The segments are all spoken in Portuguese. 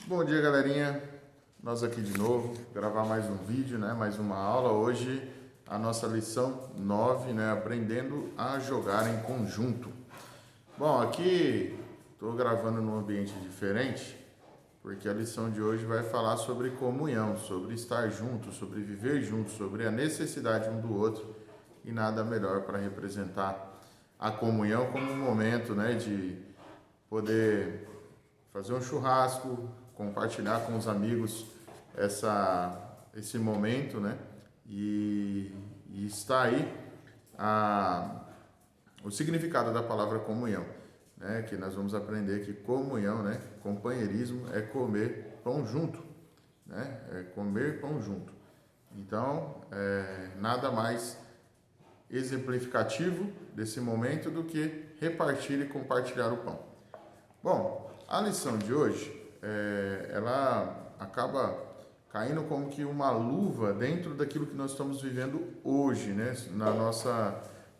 Bom dia, galerinha. Nós aqui de novo, gravar mais um vídeo, né? Mais uma aula. Hoje a nossa lição 9, né? Aprendendo a jogar em conjunto. Bom, aqui estou gravando num ambiente diferente, porque a lição de hoje vai falar sobre comunhão, sobre estar junto, sobre viver junto, sobre a necessidade um do outro, e nada melhor para representar a comunhão como um momento, né, de poder fazer um churrasco, compartilhar com os amigos esse momento, né? E está aí o significado da palavra comunhão, né? Que nós vamos aprender que comunhão, né? Companheirismo é comer pão junto, né? É comer pão junto. Então, nada mais exemplificativo desse momento do que repartir e compartilhar o pão. Bom, a lição de hoje, ela acaba caindo como que uma luva dentro daquilo que nós estamos vivendo hoje, né?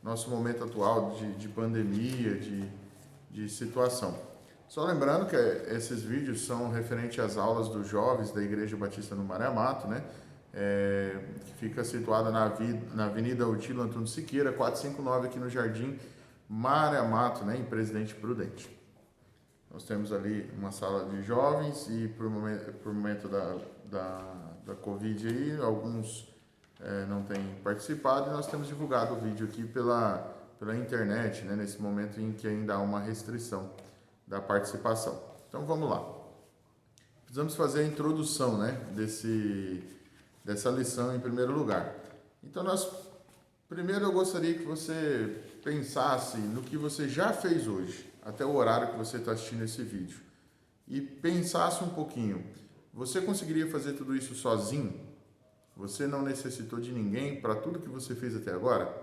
Nosso momento atual de pandemia, de situação. Só lembrando que esses vídeos são referentes às aulas dos jovens da Igreja Batista no Maré Mato, né? Que fica situada na Avenida Otílio Antônio Siqueira, 459, aqui no Jardim Maré Mato, né? Em Presidente Prudente. Nós temos ali uma sala de jovens e por momento da Covid aí, alguns não têm participado, e nós temos divulgado o vídeo aqui pela internet, né, nesse momento em que ainda há uma restrição da participação. Então vamos lá. Precisamos fazer a introdução, né, dessa lição em primeiro lugar. Então primeiro eu gostaria que você pensasse no que você já fez hoje, até o horário que você está assistindo esse vídeo, e pensasse um pouquinho. Você conseguiria fazer tudo isso sozinho? Você não necessitou de ninguém para tudo que você fez até agora?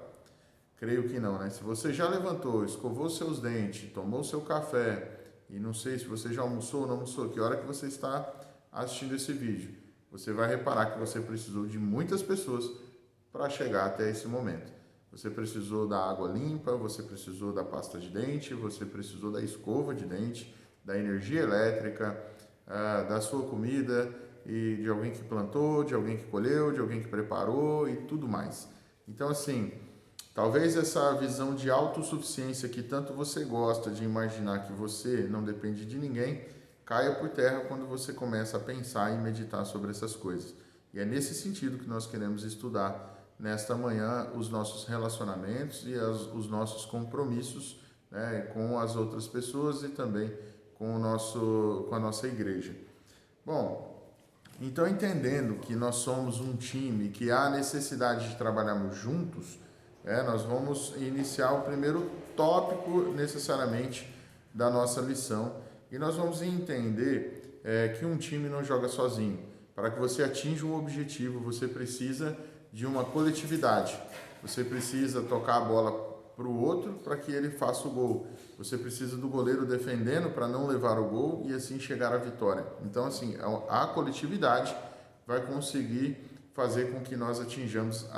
Creio que não, né? Se você já levantou, escovou seus dentes, tomou seu café, e não sei se você já almoçou ou não almoçou, que hora que você está assistindo esse vídeo, você vai reparar que você precisou de muitas pessoas para chegar até esse momento. Você precisou da água limpa, você precisou da pasta de dente, você precisou da escova de dente, da energia elétrica, da sua comida e de alguém que plantou, de alguém que colheu, de alguém que preparou e tudo mais. Então, assim, talvez essa visão de autossuficiência que tanto você gosta de imaginar que você não depende de ninguém, caia por terra quando você começa a pensar e meditar sobre essas coisas. E é nesse sentido que nós queremos estudar nesta manhã os nossos relacionamentos e os nossos compromissos, né, com as outras pessoas e também com a nossa igreja. Bom, então entendendo que nós somos um time, que há necessidade de trabalharmos juntos, nós vamos iniciar o primeiro tópico necessariamente da nossa lição, e nós vamos entender que um time não joga sozinho. Para que você atinja um objetivo, você precisa de uma coletividade. Você precisa tocar a bola para o outro para que ele faça o gol. Você precisa do goleiro defendendo para não levar o gol e assim chegar à vitória. Então, assim, a coletividade vai conseguir fazer com que nós atinjamos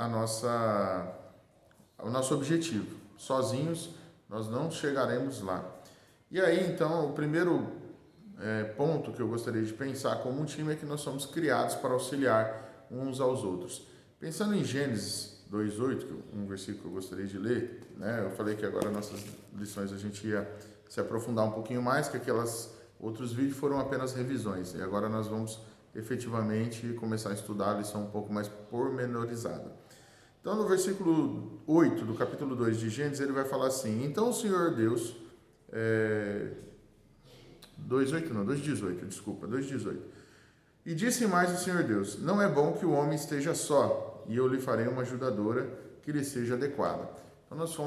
o nosso objetivo. Sozinhos, nós não chegaremos lá. E aí, então, o primeiro ponto que eu gostaria de pensar como um time é que nós somos criados para auxiliar uns aos outros. Pensando em Gênesis 2:8, um versículo que eu gostaria de ler, né? Eu falei que agora nossas lições a gente ia se aprofundar um pouquinho mais, que aquelas outros vídeos foram apenas revisões, e agora nós vamos efetivamente começar a estudar a lição um pouco mais pormenorizada. Então, no versículo 8 do capítulo 2 de Gênesis, ele vai falar assim: então o Senhor Deus, 2:18. E disse mais o Senhor Deus: não é bom que o homem esteja só, e eu lhe farei uma ajudadora que lhe seja adequada. Então nós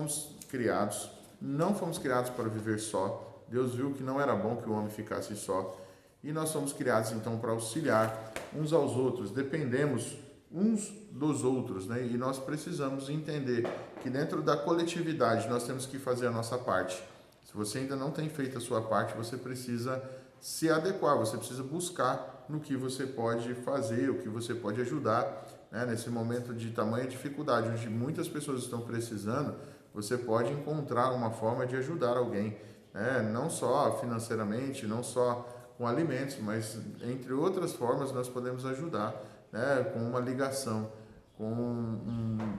não fomos criados para viver só. Deus viu que não era bom que o homem ficasse só, e nós somos criados então para auxiliar uns aos outros. Dependemos uns dos outros, né? E nós precisamos entender que dentro da coletividade nós temos que fazer a nossa parte. Se você ainda não tem feito a sua parte, você precisa se adequar, você precisa buscar no que você pode fazer, o que você pode ajudar, né? Nesse momento de tamanha dificuldade, onde muitas pessoas estão precisando, você pode encontrar uma forma de ajudar alguém, né? Não só financeiramente, não só com alimentos, mas entre outras formas nós podemos ajudar, né, com uma ligação, com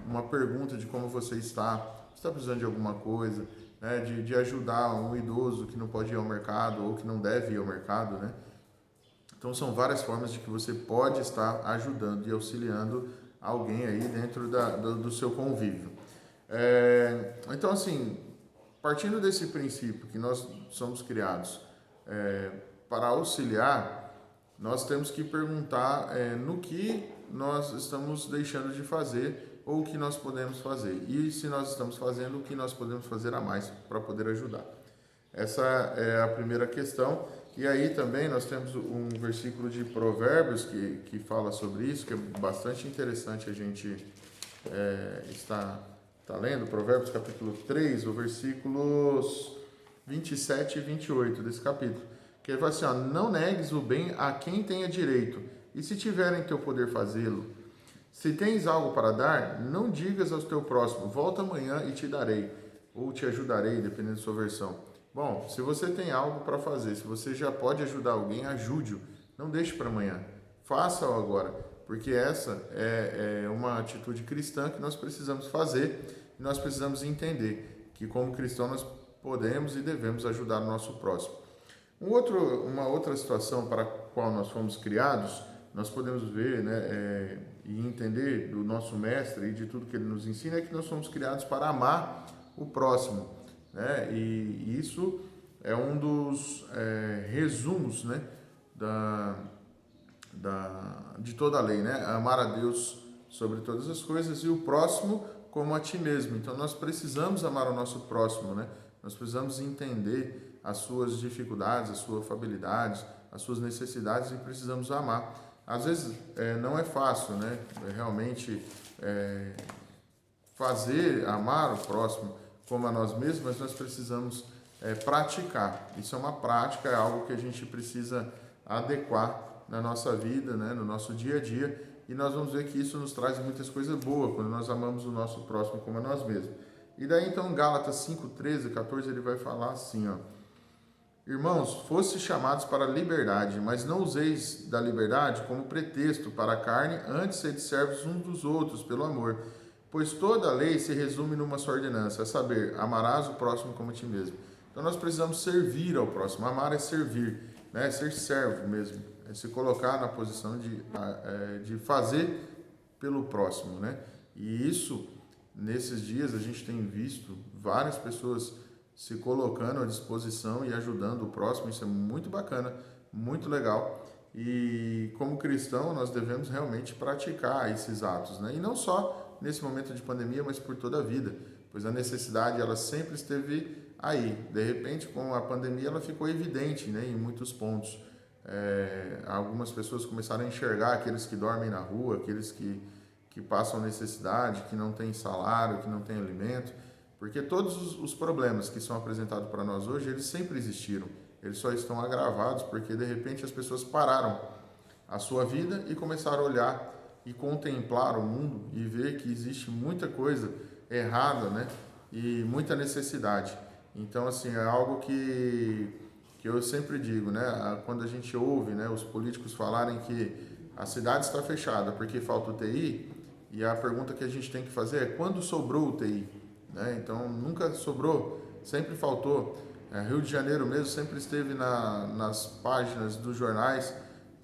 uma pergunta de como você está precisando de alguma coisa, né, de ajudar um idoso que não pode ir ao mercado ou que não deve ir ao mercado, né? Então são várias formas de que você pode estar ajudando e auxiliando alguém aí dentro do seu convívio. Então assim, partindo desse princípio que nós somos criados para auxiliar, nós temos que perguntar no que nós estamos deixando de fazer ou o que nós podemos fazer. E se nós estamos fazendo, o que nós podemos fazer a mais para poder ajudar. Essa é a primeira questão. E aí também nós temos um versículo de Provérbios que fala sobre isso, que é bastante interessante a gente está lendo. Provérbios capítulo 3, o versículos 27 e 28 desse capítulo. Que ele fala assim, ó, não negues o bem a quem tenha direito, e se tiver em teu poder fazê-lo. Se tens algo para dar, não digas ao teu próximo, volta amanhã e te darei, ou te ajudarei, dependendo da sua versão. Bom, se você tem algo para fazer, se você já pode ajudar alguém, ajude-o. Não deixe para amanhã. Faça-o agora, porque essa é uma atitude cristã que nós precisamos fazer e nós precisamos entender que, como cristão, nós podemos e devemos ajudar o nosso próximo. Uma outra situação para a qual nós fomos criados, nós podemos ver, né, e entender do nosso mestre e de tudo que ele nos ensina, é que nós somos criados para amar o próximo. Né? E isso é um dos resumos, né, de toda a lei, né? Amar a Deus sobre todas as coisas e o próximo como a ti mesmo. Então nós precisamos amar o nosso próximo, né? Nós precisamos entender as suas dificuldades, as suas afabilidades, as suas necessidades e precisamos amar. Às vezes não é fácil, né? Realmente amar o próximo como a nós mesmos, mas nós precisamos praticar. Isso é uma prática, é algo que a gente precisa adequar na nossa vida, né, no nosso dia a dia, e nós vamos ver que isso nos traz muitas coisas boas, quando nós amamos o nosso próximo como a nós mesmos. E daí então, Gálatas 5, 13, 14, ele vai falar assim, ó, irmãos, fostes chamados para a liberdade, mas não useis da liberdade como pretexto para a carne, antes sede servos uns dos outros, pelo amor. Pois toda a lei se resume numa só ordenança, a saber, amarás o próximo como a ti mesmo. Então nós precisamos servir ao próximo. Amar é servir, né? É ser servo mesmo, é se colocar na posição de fazer pelo próximo, né? E isso, nesses dias, a gente tem visto várias pessoas se colocando à disposição e ajudando o próximo. Isso é muito bacana, muito legal. E como cristão, nós devemos realmente praticar esses atos, né? E não só nesse momento de pandemia, mas por toda a vida, pois a necessidade ela sempre esteve aí. De repente, com a pandemia, ela ficou evidente, né, em muitos pontos. Algumas pessoas começaram a enxergar aqueles que dormem na rua, aqueles que passam necessidade, que não têm salário, que não têm alimento, porque todos os problemas que são apresentados para nós hoje, eles sempre existiram. Eles só estão agravados porque, de repente, as pessoas pararam a sua vida e começaram a olhar e contemplar o mundo e ver que existe muita coisa errada, né? E muita necessidade. Então, assim, é algo que eu sempre digo, né? Quando a gente ouve, né, os políticos falarem que a cidade está fechada porque falta UTI, e a pergunta que a gente tem que fazer é quando sobrou UTI, né? Então, nunca sobrou, sempre faltou. Rio de Janeiro mesmo sempre esteve nas páginas dos jornais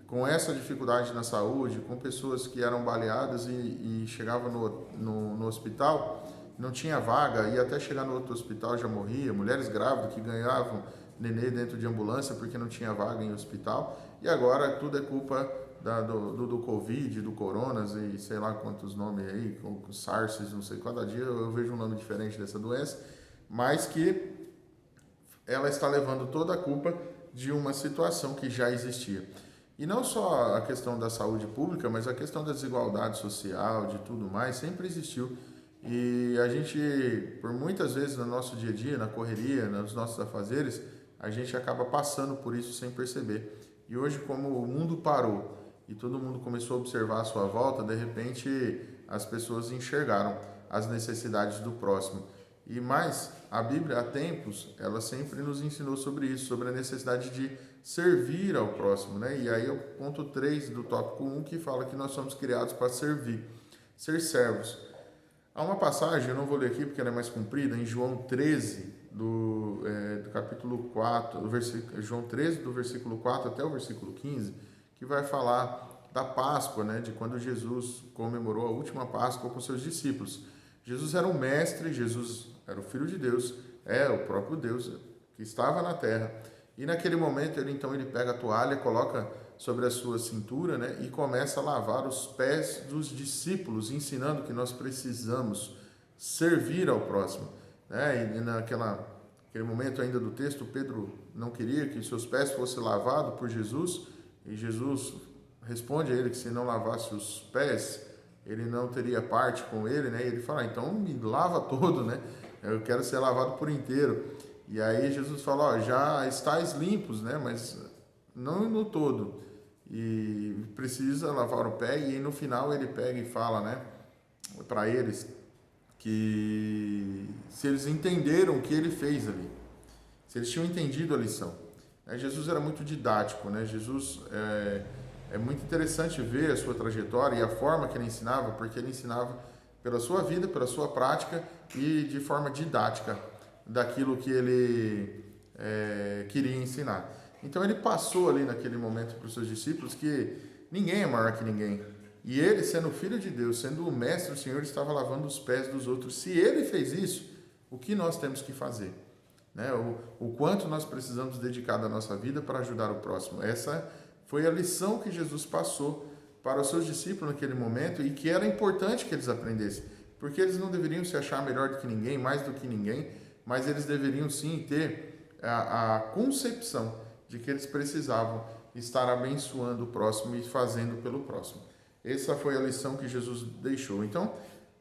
com essa dificuldade na saúde, com pessoas que eram baleadas e chegavam no hospital, não tinha vaga, e até chegar no outro hospital já morria, mulheres grávidas que ganhavam nenê dentro de ambulância porque não tinha vaga em hospital, e agora tudo é culpa do Covid, do Coronas e sei lá quantos nomes aí, com SARS, não sei, cada dia eu vejo um nome diferente dessa doença, mas que ela está levando toda a culpa de uma situação que já existia. E não só a questão da saúde pública, mas a questão da desigualdade social, de tudo mais, sempre existiu. E a gente, por muitas vezes no nosso dia a dia, na correria, nos nossos afazeres, a gente acaba passando por isso sem perceber. E hoje, como o mundo parou e todo mundo começou a observar a sua volta, de repente as pessoas enxergaram as necessidades do próximo. E mais, a Bíblia, há tempos, ela sempre nos ensinou sobre isso, sobre a necessidade de servir ao próximo, né? E aí é o ponto 3 do tópico 1 que fala que nós somos criados para servir, ser servos. Há uma passagem, eu não vou ler aqui porque ela é mais comprida, em João 13, do capítulo 4, João 13, do versículo 4 até o versículo 15, que vai falar da Páscoa, né? De quando Jesus comemorou a última Páscoa com seus discípulos. Jesus era um mestre, Jesus era o Filho de Deus, é o próprio Deus que estava na terra. E naquele momento ele pega a toalha, coloca sobre a sua cintura, né, e começa a lavar os pés dos discípulos, ensinando que nós precisamos servir ao próximo, né? E naquele momento ainda do texto, Pedro não queria que seus pés fossem lavados por Jesus, e Jesus responde a ele que se não lavasse os pés, ele não teria parte com ele, né? E ele fala, então me lava todo, né? Eu quero ser lavado por inteiro. E aí Jesus fala, ó, já estáis limpos, né? Mas não no todo. E precisa lavar o pé. E aí no final ele pega e fala, né? Para eles que se eles entenderam o que ele fez ali, se eles tinham entendido a lição. Jesus era muito didático, né? Jesus é muito interessante ver a sua trajetória e a forma que ele ensinava, porque ele ensinava pela sua vida, pela sua prática e de forma didática daquilo que ele queria ensinar. Então ele passou ali naquele momento para os seus discípulos que ninguém é maior que ninguém. E ele, sendo filho de Deus, sendo o mestre, o Senhor estava lavando os pés dos outros. Se ele fez isso, o que nós temos que fazer? Né? O quanto nós precisamos dedicar da nossa vida para ajudar o próximo. Essa foi a lição que Jesus passou para os seus discípulos naquele momento e que era importante que eles aprendessem, porque eles não deveriam se achar melhor do que ninguém, mais do que ninguém, mas eles deveriam sim ter a concepção de que eles precisavam estar abençoando o próximo e fazendo pelo próximo. Essa foi a lição que Jesus deixou. Então,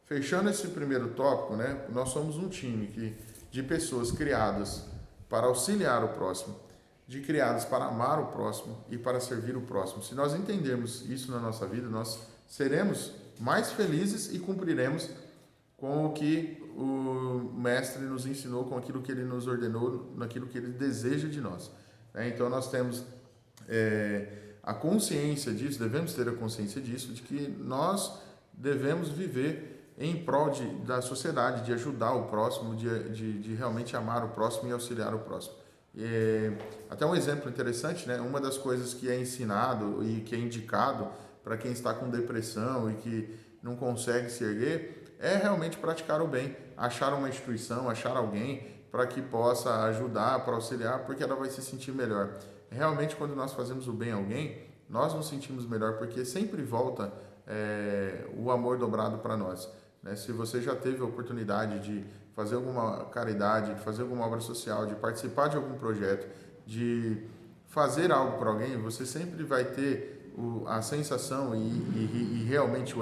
fechando esse primeiro tópico, né, nós somos um time de pessoas criadas para auxiliar o próximo, criadas para amar o próximo e para servir o próximo. Se nós entendermos isso na nossa vida, nós seremos mais felizes e cumpriremos com o que o Mestre nos ensinou, com aquilo que ele nos ordenou, naquilo que ele deseja de nós. Então, nós temos a consciência disso, devemos ter a consciência disso, de que nós devemos viver em prol da sociedade, de ajudar o próximo, de realmente amar o próximo e auxiliar o próximo. Até um exemplo interessante, né? Uma das coisas que é ensinado e que é indicado para quem está com depressão e que não consegue se erguer é realmente praticar o bem, achar uma instituição, achar alguém para que possa ajudar, para auxiliar, porque ela vai se sentir melhor. Realmente, quando nós fazemos o bem a alguém, nós nos sentimos melhor, porque sempre volta o amor dobrado para nós. Né? Se você já teve a oportunidade de fazer alguma caridade, de fazer alguma obra social, de participar de algum projeto, de fazer algo para alguém, você sempre vai ter a sensação, e realmente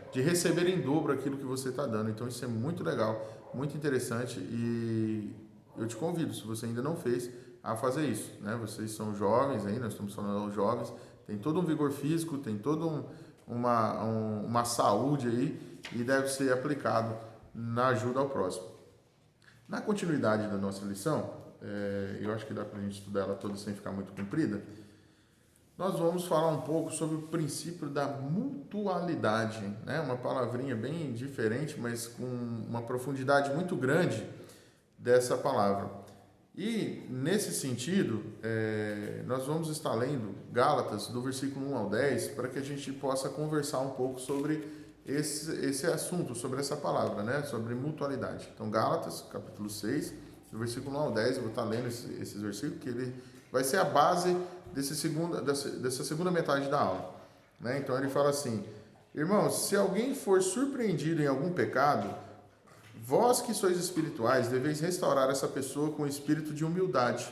de receber em dobro aquilo que você está dando. Então isso é muito legal, muito interessante, e eu te convido, se você ainda não fez, a fazer isso. Né? Vocês são jovens ainda, nós estamos falando aos jovens, tem todo um vigor físico, tem toda uma saúde aí, e deve ser aplicado na ajuda ao próximo. Na continuidade da nossa lição, eu acho que dá para a gente estudar ela toda sem ficar muito comprida, nós vamos falar um pouco sobre o princípio da mutualidade, né? Uma palavrinha bem diferente, mas com uma profundidade muito grande dessa palavra. E, nesse sentido, nós vamos estar lendo Gálatas, do versículo 1 ao 10, para que a gente possa conversar um pouco sobre esse assunto, sobre essa palavra, né? Sobre mutualidade. Então, Gálatas, capítulo 6, do versículo 1 ao 10, eu vou estar lendo esses versículos, que ele vai ser a base dessa segunda metade da aula. Né? Então, ele fala assim: irmãos, se alguém for surpreendido em algum pecado, vós que sois espirituais, deveis restaurar essa pessoa com espírito de humildade.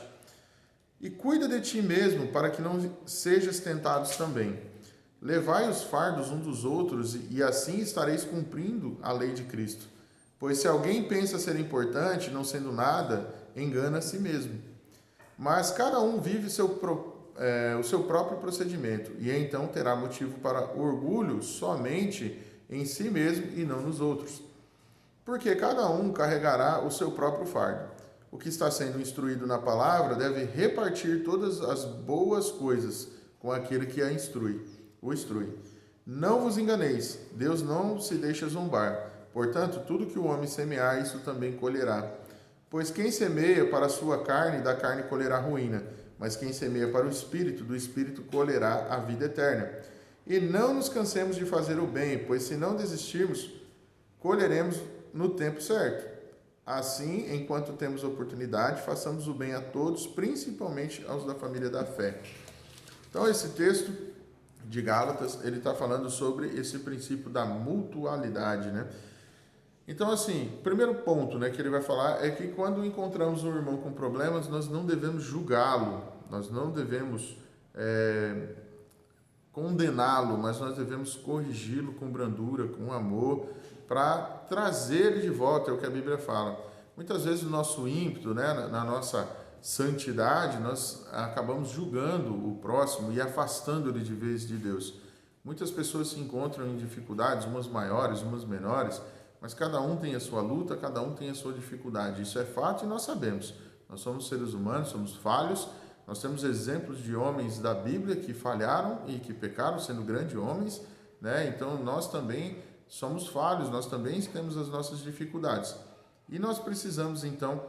E cuida de ti mesmo, para que não sejas tentados também. Levai os fardos uns dos outros, e assim estareis cumprindo a lei de Cristo. Pois se alguém pensa ser importante, não sendo nada, engana a si mesmo. Mas cada um vive o seu próprio procedimento, e então terá motivo para orgulho somente em si mesmo e não nos outros. Porque cada um carregará o seu próprio fardo. o que está sendo instruído na palavra deve repartir todas as boas coisas com aquele que o instrui. Não vos enganeis, Deus não se deixa zombar. Portanto, tudo que o homem semear, isso também colherá. Pois quem semeia para a sua carne, da carne colherá ruína. Mas quem semeia para o Espírito, do Espírito colherá a vida eterna. E não nos cansemos de fazer o bem, pois se não desistirmos, colheremos no tempo certo. Assim, enquanto temos oportunidade, façamos o bem a todos, principalmente aos da família da fé. Então, esse texto de Gálatas, ele está falando sobre esse princípio da mutualidade, né? Então, assim, o primeiro ponto, né, que ele vai falar é que quando encontramos um irmão com problemas, nós não devemos julgá-lo, nós não devemos condená-lo, mas nós devemos corrigi-lo com brandura, com amor, para trazer ele de volta, é o que a Bíblia fala. Muitas vezes o nosso ímpeto, né, na nossa santidade, nós acabamos julgando o próximo e afastando ele de vez de Deus. Muitas pessoas se encontram em dificuldades, umas maiores, umas menores, mas cada um tem a sua luta, cada um tem a sua dificuldade. Isso é fato e nós sabemos. Nós somos seres humanos, somos falhos. Nós temos exemplos de homens da Bíblia que falharam e que pecaram, sendo grandes homens, né? Então, nós também somos falhos, nós também temos as nossas dificuldades. E nós precisamos, então,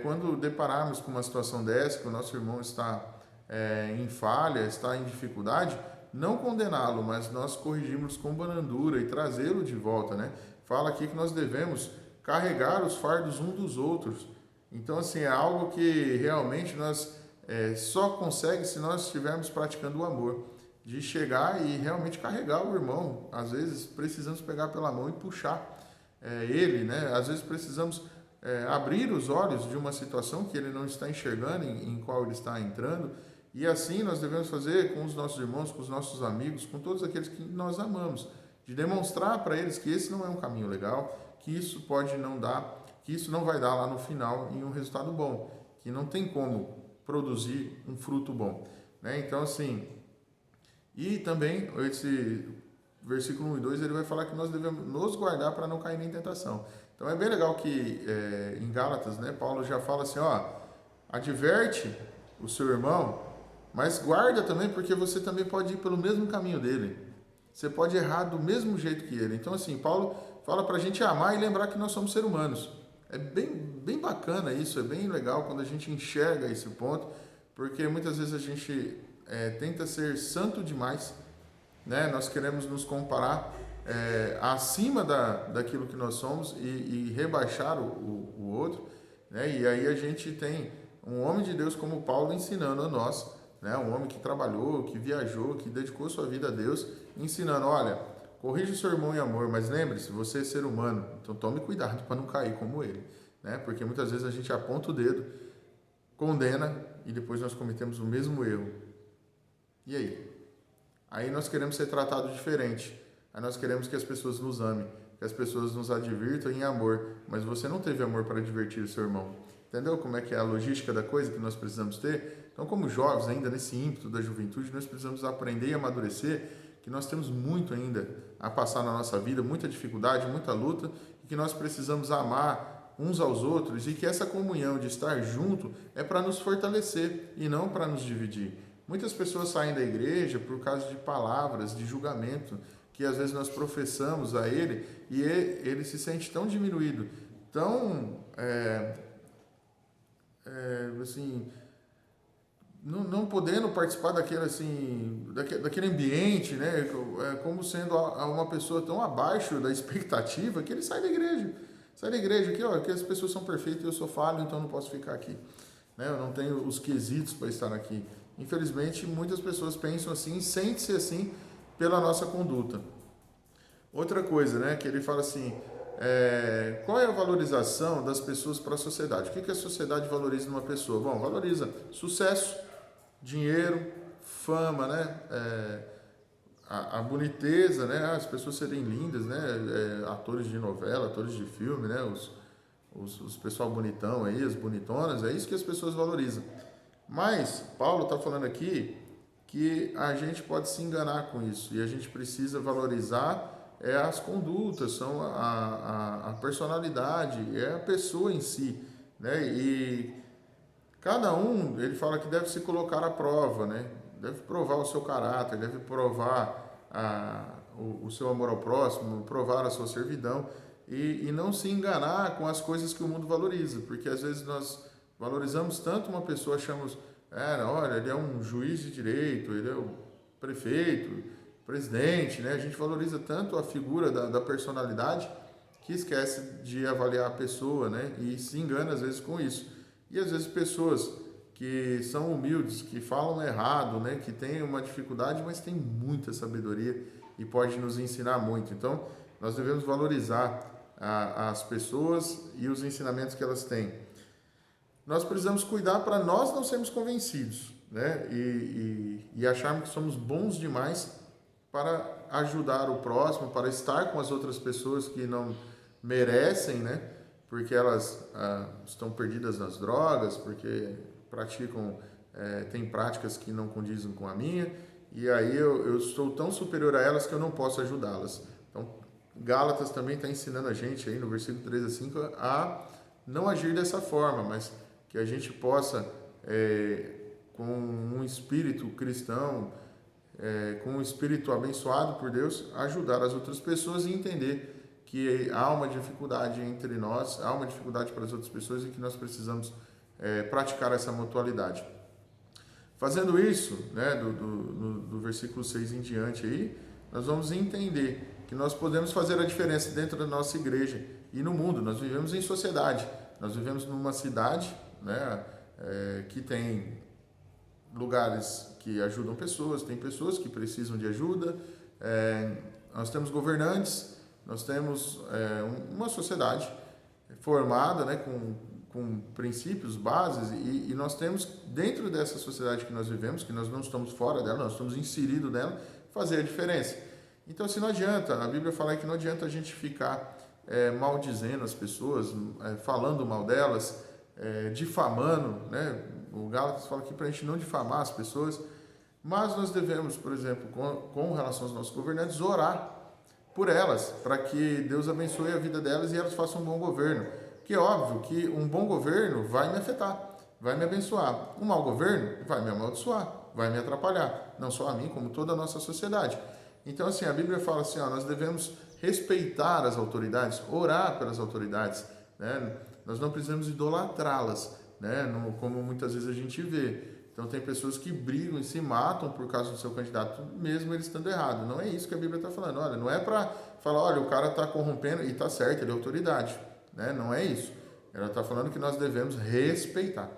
quando depararmos com uma situação dessa, que o nosso irmão está em falha, está em dificuldade, não condená-lo, mas nós corrigimos com brandura e trazê-lo de volta, né? Fala aqui que nós devemos carregar os fardos uns dos outros. Então, assim, é algo que realmente nós só consegue se nós estivermos praticando o amor, de chegar e realmente carregar o irmão. Às vezes precisamos pegar pela mão e puxar ele, né? Às vezes precisamos abrir os olhos de uma situação que ele não está enxergando, em qual ele está entrando, e assim nós devemos fazer com os nossos irmãos, com os nossos amigos, com todos aqueles que nós amamos, de demonstrar para eles que esse não é um caminho legal, que isso pode não dar, que isso não vai dar lá no final em um resultado bom, que não tem como produzir um fruto bom, né? Então, assim, e também esse versículo 1 e 2, ele vai falar que nós devemos nos guardar para não cair em tentação. Então, é bem legal que em Gálatas, né, Paulo já fala assim, ó, adverte o seu irmão, mas guarda também, porque você também pode ir pelo mesmo caminho dele. Você pode errar do mesmo jeito que ele. Então, assim, Paulo fala para a gente amar e lembrar que nós somos seres humanos. É bem bacana isso, é bem legal quando a gente enxerga esse ponto, porque muitas vezes a gente tenta ser santo demais, né? Nós queremos nos comparar acima daquilo que nós somos e rebaixar o outro, né? E aí a gente tem um homem de Deus como Paulo ensinando a nós, né? Um homem que trabalhou, que viajou, que dedicou sua vida a Deus, ensinando, olha, corrija o seu irmão em amor, mas lembre-se, você é ser humano, então tome cuidado para não cair como ele, né? Porque muitas vezes a gente aponta o dedo, condena e depois nós cometemos o mesmo erro. E aí? Aí nós queremos ser tratados diferente, aí nós queremos que as pessoas nos amem, que as pessoas nos advirtam em amor, mas você não teve amor para advertir o seu irmão. Entendeu como é que é a logística da coisa que nós precisamos ter? Então, como jovens, ainda nesse ímpeto da juventude, nós precisamos aprender e amadurecer, que nós temos muito ainda a passar na nossa vida, muita dificuldade, muita luta, e que nós precisamos amar uns aos outros, e que essa comunhão de estar junto é para nos fortalecer e não para nos dividir. Muitas pessoas saem da igreja por causa de palavras, de julgamento, que às vezes nós professamos a ele, e ele se sente tão diminuído, tão assim, não podendo participar daquele, assim, daquele ambiente, né? Como sendo uma pessoa tão abaixo da expectativa, que ele sai da igreja. Sai da igreja aqui, ó, que as pessoas são perfeitas e eu sou falho, então não posso ficar aqui, né? Eu não tenho os quesitos para estar aqui. Infelizmente, muitas pessoas pensam assim, sentem-se assim pela nossa conduta. Outra coisa, né, que ele fala assim, qual é a valorização das pessoas para a sociedade? O que a sociedade valoriza numa pessoa? Bom, valoriza sucesso, dinheiro, fama, né? A boniteza, né? As pessoas serem lindas, né? Atores de novela, atores de filme, né? Os pessoal bonitão aí, as bonitonas, é isso que as pessoas valorizam. Mas Paulo está falando aqui que a gente pode se enganar com isso e a gente precisa valorizar as condutas, são a personalidade, é a pessoa em si, né? E cada um, ele fala que deve se colocar à prova, né? Deve provar o seu caráter, deve provar o seu amor ao próximo, provar a sua servidão e não se enganar com as coisas que o mundo valoriza, porque às vezes nós valorizamos tanto uma pessoa, achamos, olha, ele é um juiz de direito, ele é o prefeito, presidente, né? A gente valoriza tanto a figura da personalidade que esquece de avaliar a pessoa, né? E se engana às vezes com isso. E às vezes pessoas que são humildes, que falam errado, né? Que têm uma dificuldade, mas têm muita sabedoria e pode nos ensinar muito. Então, nós devemos valorizar as pessoas e os ensinamentos que elas têm. Nós precisamos cuidar para nós não sermos convencidos, né? E acharmos que somos bons demais para ajudar o próximo, para estar com as outras pessoas que não merecem, né? Porque elas estão perdidas nas drogas, porque praticam, têm práticas que não condizem com a minha, e aí eu estou tão superior a elas que eu não posso ajudá-las. Então, Gálatas também está ensinando a gente, aí no versículo 3 a 5, a não agir dessa forma, mas que a gente possa, com um espírito cristão, com um espírito abençoado por Deus, ajudar as outras pessoas e entender que há uma dificuldade entre nós, há uma dificuldade para as outras pessoas e que nós precisamos praticar essa mutualidade. Fazendo isso, né, do versículo 6 em diante aí, nós vamos entender que nós podemos fazer a diferença dentro da nossa igreja e no mundo. Nós vivemos em sociedade, nós vivemos numa cidade, né, que tem lugares que ajudam pessoas, tem pessoas que precisam de ajuda, nós temos governantes, nós temos uma sociedade formada, né, com princípios, bases, e nós temos, dentro dessa sociedade que nós vivemos, que nós não estamos fora dela, nós estamos inseridos nela, fazer a diferença. Então, assim, não adianta, a Bíblia fala que não adianta a gente ficar maldizendo as pessoas, falando mal delas, difamando, né? O Gálatas fala aqui para a gente não difamar as pessoas, mas nós devemos, por exemplo, com relação aos nossos governantes, orar por elas, para que Deus abençoe a vida delas e elas façam um bom governo. Que é óbvio que um bom governo vai me afetar, vai me abençoar. Um mau governo vai me amaldiçoar, vai me atrapalhar, não só a mim, como toda a nossa sociedade. Então, assim, a Bíblia fala assim, nós devemos respeitar as autoridades, orar pelas autoridades, né? Nós não precisamos idolatrá-las, né? Como muitas vezes a gente vê. Então, tem pessoas que brigam e se matam por causa do seu candidato, mesmo ele estando errado. Não é isso que a Bíblia está falando. Olha, não é para falar, olha, o cara está corrompendo e está certo, ele é autoridade, né? Não é isso. Ela está falando que nós devemos respeitar.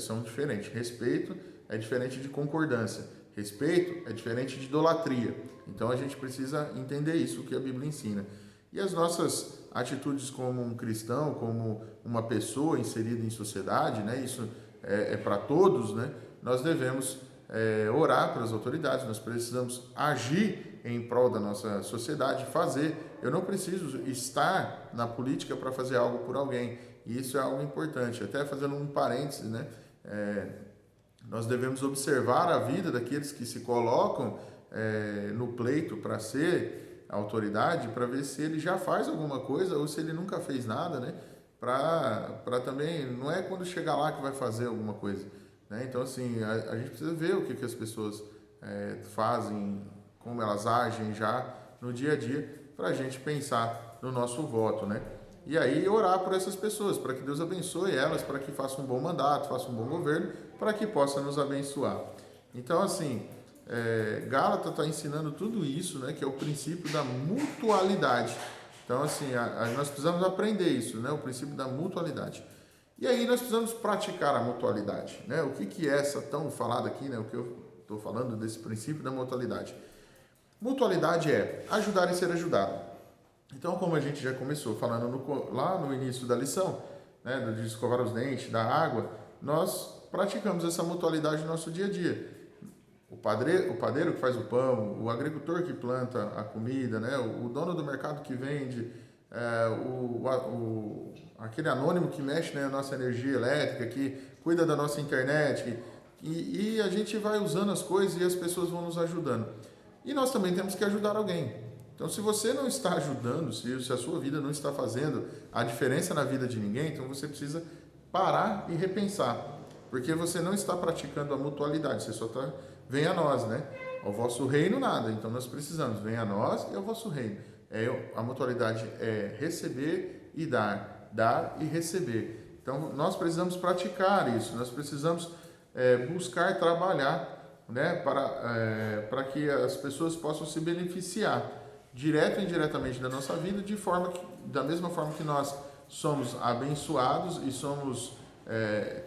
São diferentes. Respeito é diferente de concordância. Respeito é diferente de idolatria. Então a gente precisa entender isso, o que a Bíblia ensina. E as nossas atitudes como um cristão, como uma pessoa inserida em sociedade, né? Isso é para todos, né? Nós devemos orar pelas autoridades, nós precisamos agir em prol da nossa sociedade, fazer. Eu não preciso estar na política para fazer algo por alguém, e isso é algo importante. Até fazendo um parêntese, né? Nós devemos observar a vida daqueles que se colocam no pleito para ser autoridade, para ver se ele já faz alguma coisa ou se ele nunca fez nada, né? Para também, não é quando chegar lá que vai fazer alguma coisa, né? Então, assim, a gente precisa ver o que as pessoas fazem, como elas agem já no dia a dia, para a gente pensar no nosso voto, né? E aí orar por essas pessoas, para que Deus abençoe elas, para que façam um bom mandato, façam um bom governo, para que possa nos abençoar. Então, assim, Gálatas está ensinando tudo isso, né, que é o princípio da mutualidade. Então, assim, nós precisamos aprender isso, né, o princípio da mutualidade. E aí nós precisamos praticar a mutualidade, né? O que é essa tão falada aqui, né? O que eu estou falando desse princípio da mutualidade. Mutualidade é ajudar e ser ajudado. Então, como a gente já começou falando lá no início da lição, né, de escovar os dentes, da água, nós praticamos essa mutualidade no nosso dia a dia. O padeiro que faz o pão, o agricultor que planta a comida, né, o dono do mercado que vende, aquele anônimo que mexe na nossa energia elétrica, que cuida da nossa internet, e a gente vai usando as coisas e as pessoas vão nos ajudando. E nós também temos que ajudar alguém. Então, se você não está ajudando, se a sua vida não está fazendo a diferença na vida de ninguém, então você precisa parar e repensar, porque você não está praticando a mutualidade, você só está, vem a nós, né? Ao vosso reino nada, então nós precisamos, vem a nós e ao vosso reino. A mutualidade é receber e dar e receber. Então, nós precisamos praticar isso, nós precisamos buscar trabalhar, né, para que as pessoas possam se beneficiar direto e indiretamente da nossa vida, da mesma forma que nós somos abençoados e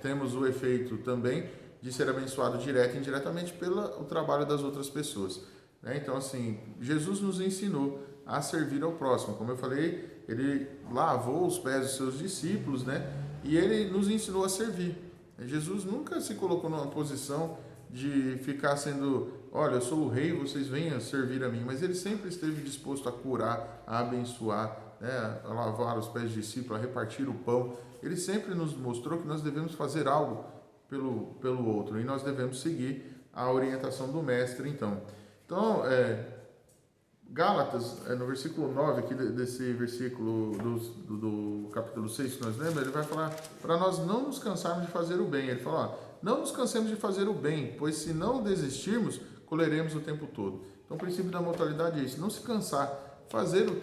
temos o efeito também de ser abençoado direto e indiretamente pelo trabalho das outras pessoas, né? Então, assim, Jesus nos ensinou a servir ao próximo. Como eu falei, ele lavou os pés dos seus discípulos, né? E ele nos ensinou a servir. Jesus nunca se colocou numa posição de ficar sendo, olha, eu sou o rei, vocês venham servir a mim, mas ele sempre esteve disposto a curar, a abençoar, né, a lavar os pés dos discípulos, a repartir o pão. Ele sempre nos mostrou que nós devemos fazer algo pelo outro e nós devemos seguir a orientação do mestre. Então, Gálatas, no versículo 9 aqui desse versículo do capítulo 6 que nós lemos, ele vai falar para nós não nos cansarmos de fazer o bem. Ele fala, não nos cansemos de fazer o bem, pois se não desistirmos, colheremos o tempo todo. Então o princípio da mortalidade é isso, não se cansar, fazer o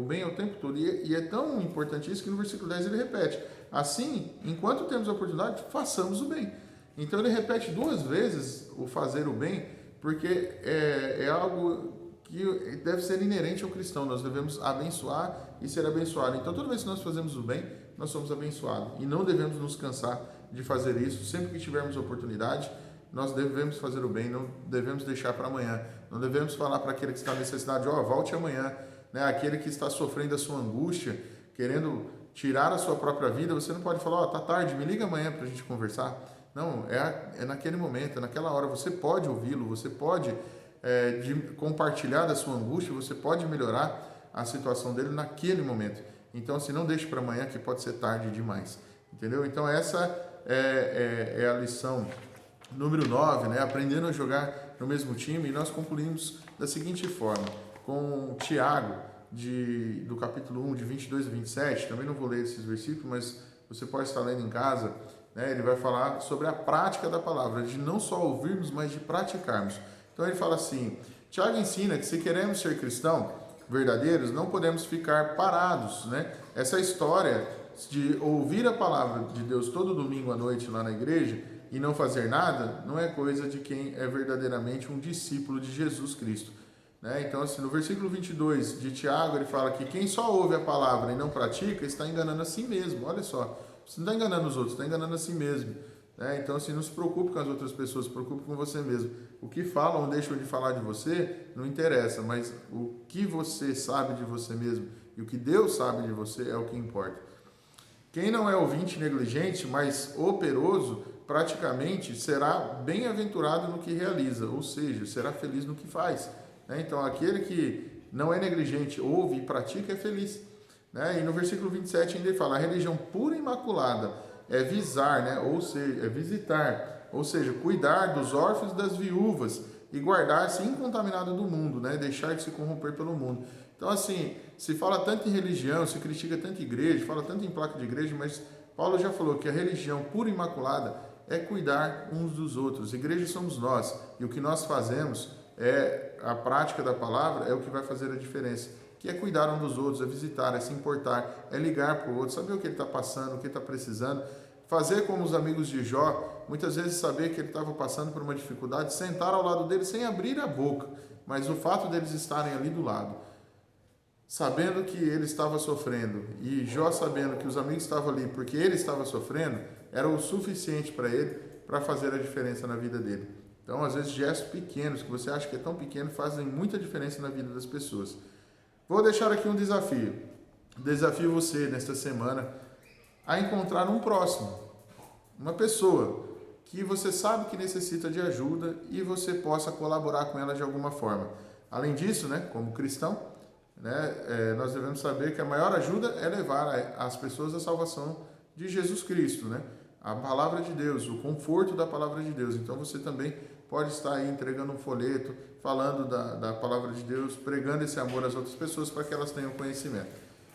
bem o tempo todo. E é tão importante isso que no versículo 10 ele repete, assim, enquanto temos a oportunidade, façamos o bem. Então ele repete 2 vezes o fazer o bem, porque é algo que deve ser inerente ao cristão. Nós devemos abençoar e ser abençoado. Então, toda vez que nós fazemos o bem, nós somos abençoados. E não devemos nos cansar de fazer isso. Sempre que tivermos oportunidade, nós devemos fazer o bem, não devemos deixar para amanhã. Não devemos falar para aquele que está em necessidade, volte amanhã. Né? Aquele que está sofrendo a sua angústia, querendo tirar a sua própria vida, você não pode falar, tá tarde, me liga amanhã para a gente conversar. Não, é naquele momento, é naquela hora. Você pode ouvi-lo, você pode compartilhar da sua angústia, você pode melhorar a situação dele naquele momento. Então, assim, não deixe para amanhã que pode ser tarde demais. Entendeu? Então, essa é a lição número 9, né? Aprendendo a jogar no mesmo time. E nós concluímos da seguinte forma, com Tiago, do capítulo 1, de 22 a 27. Também não vou ler esses versículos, mas você pode estar lendo em casa. Ele vai falar sobre a prática da palavra, de não só ouvirmos, mas de praticarmos. Então ele fala assim, Tiago ensina que se queremos ser cristãos verdadeiros, não podemos ficar parados, né? Essa história de ouvir a palavra de Deus todo domingo à noite lá na igreja e não fazer nada, não é coisa de quem é verdadeiramente um discípulo de Jesus Cristo, né? Então, assim, no versículo 22 de Tiago, ele fala que quem só ouve a palavra e não pratica está enganando a si mesmo. Olha só, você não está enganando os outros, está enganando a si mesmo, né? Então, assim, não se preocupe com as outras pessoas, se preocupe com você mesmo. O que falam ou deixam de falar de você não interessa, mas o que você sabe de você mesmo e o que Deus sabe de você é o que importa. Quem não é ouvinte negligente, mas operoso, praticamente será bem-aventurado no que realiza, ou seja, será feliz no que faz, né? Então, aquele que não é negligente, ouve e pratica é feliz, né? E no versículo 27 ainda ele fala, a religião pura e imaculada é visar, né? Ou seja, é visitar, ou seja, cuidar dos órfãos e das viúvas e guardar-se incontaminado do mundo, né? Deixar de se corromper pelo mundo. Então, assim, se fala tanto em religião, se critica tanto igreja, fala tanto em placa de igreja, mas Paulo já falou que a religião pura e imaculada é cuidar uns dos outros. Igreja somos nós, e o que nós fazemos a prática da palavra é o que vai fazer a diferença, que é cuidar um dos outros, é visitar, é se importar, é ligar para o outro, saber o que ele está passando, o que ele está precisando, fazer como os amigos de Jó, muitas vezes saber que ele estava passando por uma dificuldade, sentar ao lado dele sem abrir a boca, mas o fato deles estarem ali do lado, sabendo que ele estava sofrendo, e Jó sabendo que os amigos estavam ali porque ele estava sofrendo, era o suficiente para ele, para fazer a diferença na vida dele. Então, às vezes, gestos pequenos, que você acha que é tão pequeno, fazem muita diferença na vida das pessoas. Vou deixar aqui um desafio. Desafio você, nesta semana, a encontrar um próximo, uma pessoa que você sabe que necessita de ajuda e você possa colaborar com ela de alguma forma. Além disso, né, como cristão, né, nós devemos saber que a maior ajuda é levar as pessoas à salvação de Jesus Cristo, né? a palavra de Deus, o conforto da palavra de Deus. Então você também pode estar aí entregando um folheto, falando da palavra de Deus, pregando esse amor às outras pessoas para que elas tenham conhecimento.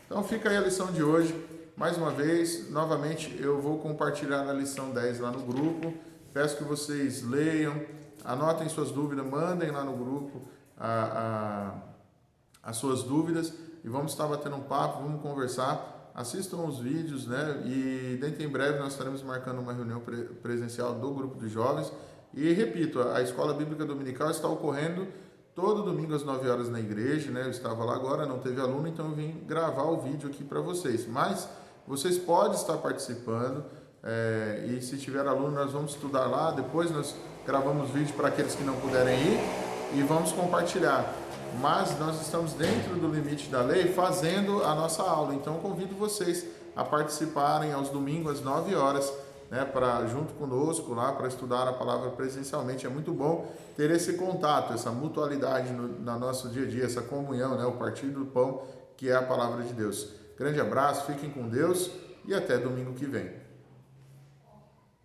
Então fica aí a lição de hoje. Mais uma vez, novamente, eu vou compartilhar a lição 10 lá no grupo. Peço que vocês leiam, anotem suas dúvidas, mandem lá no grupo as suas dúvidas e vamos estar batendo um papo, vamos conversar. Assistam os vídeos, né? E dentro em breve nós estaremos marcando uma reunião presencial do grupo de jovens. E repito, a Escola Bíblica Dominical está ocorrendo todo domingo às 9 horas na igreja, né? Eu estava lá agora, não teve aluno, então eu vim gravar o vídeo aqui para vocês. Mas vocês podem estar participando e se tiver aluno nós vamos estudar lá. Depois nós gravamos vídeo para aqueles que não puderem ir e vamos compartilhar. Mas nós estamos dentro do limite da lei fazendo a nossa aula. Então eu convido vocês a participarem aos domingos às 9 horas, né, junto conosco lá para estudar a palavra presencialmente. É muito bom ter esse contato, essa mutualidade no nosso dia a dia, essa comunhão, né, o partir do pão, que é a palavra de Deus. Grande abraço, fiquem com Deus e até domingo que vem.